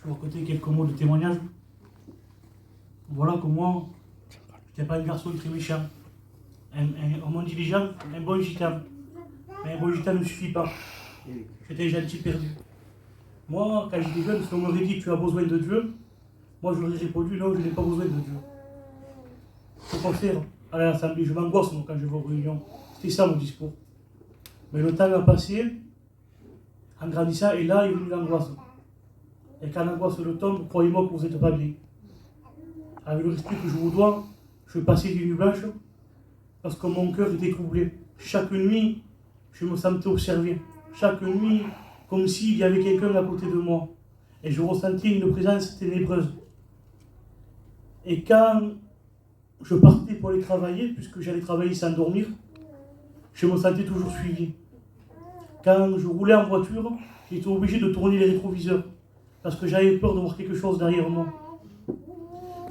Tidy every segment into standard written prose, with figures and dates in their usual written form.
je vais vous raconter quelques mots de témoignage. Voilà que moi, je n'étais pas un garçon très méchant, un homme intelligent, un bon gitan. Mais un bon gitan ne suffit pas. J'étais un gentil perdu. Moi, quand j'étais jeune, si on m'aurait dit tu as besoin de Dieu, moi j'aurais répondu non, je n'ai pas besoin de Dieu. Au contraire, à l'Assemblée, je m'angoisse quand je vais aux réunions. C'était ça mon discours. Mais le temps a passé, en grandissant, et là est venue l'angoisse. Et quand l'angoisse le tombe, croyez-moi que vous n'êtes pas bien. Avec le respect que je vous dois, je passais des nuits blanches parce que mon cœur était troublé. Chaque nuit, je me sentais observé. Chaque nuit, comme s'il y avait quelqu'un à côté de moi. Et je ressentais une présence ténébreuse. Et quand je partais pour aller travailler, puisque j'allais travailler sans dormir, je me sentais toujours suivi. Quand je roulais en voiture, j'étais obligé de tourner les rétroviseurs parce que j'avais peur de voir quelque chose derrière moi.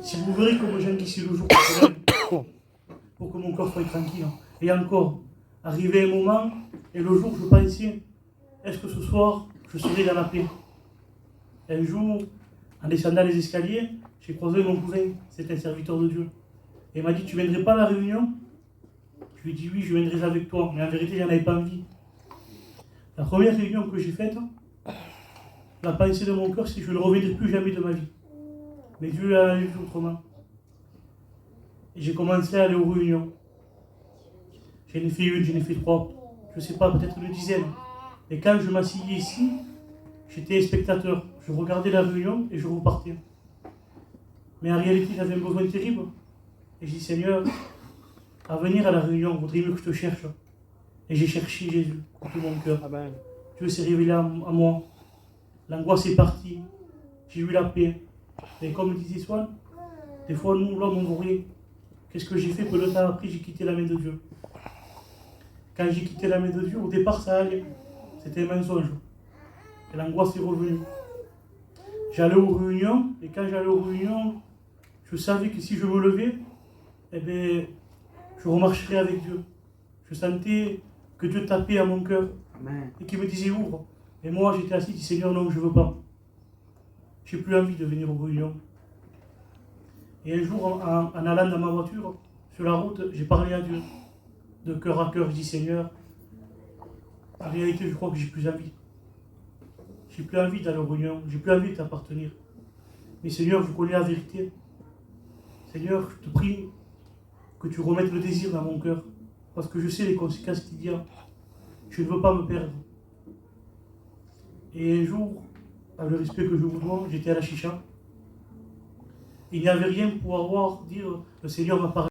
Si vous verrez comment j'anguissais le jour pour que mon corps soit tranquille. Et encore, arrivé un moment, et le jour, je pensais, est-ce que ce soir, je serai dans la paix? Un jour, en descendant les escaliers, j'ai croisé mon cousin, c'est un serviteur de Dieu. Et il m'a dit, tu viendrais pas à la réunion? Je lui ai dit, oui, je viendrai avec toi. Mais en vérité, j'en avais pas envie. La première réunion que j'ai faite, la pensée de mon cœur, c'est que je ne reviendrai plus jamais de ma vie. Mais Dieu a vu autrement. Et j'ai commencé à aller aux réunions. J'en ai fait une, j'en ai fait trois, je ne sais pas, peut-être une dizaine. Et quand je m'asseyais ici, j'étais spectateur. Je regardais la réunion et je repartais. Mais en réalité, j'avais un besoin terrible. Et j'ai dit, Seigneur, à venir à la réunion, vaudrait mieux que je te cherche. Et j'ai cherché Jésus, de tout mon cœur. Dieu s'est révélé à moi. L'angoisse est partie. J'ai eu la paix. Et comme disait Swan, des fois, nous, l'homme, on ne voit rien. Qu'est-ce que j'ai fait? Peu de temps après, j'ai quitté la main de Dieu. Quand j'ai quitté la main de Dieu, au départ, ça allait. C'était un mensonge. Et l'angoisse est revenue. J'allais aux réunions, et quand j'allais aux réunions, je savais que si je me levais, eh bien, je remarcherais avec Dieu. Je sentais que Dieu tapait à mon cœur et qu'il me disait ouvre. Et moi, j'étais assis, je dis Seigneur, non, je ne veux pas. J'ai plus envie de venir aux réunions. Et un jour, en allant dans ma voiture, sur la route, j'ai parlé à Dieu. De cœur à cœur, je dis Seigneur, en réalité, je crois que j'ai plus envie. J'ai plus envie d'aller aux réunions, j'ai plus envie de t'appartenir. Mais Seigneur, je connais la vérité. Seigneur, je te prie que tu remettes le désir dans mon cœur. Parce que je sais les conséquences qu'il y a. Je ne veux pas me perdre. Et un jour, avec le respect que je vous dois, j'étais à la chicha. Il n'y avait rien pour dire, le Seigneur m'a parlé.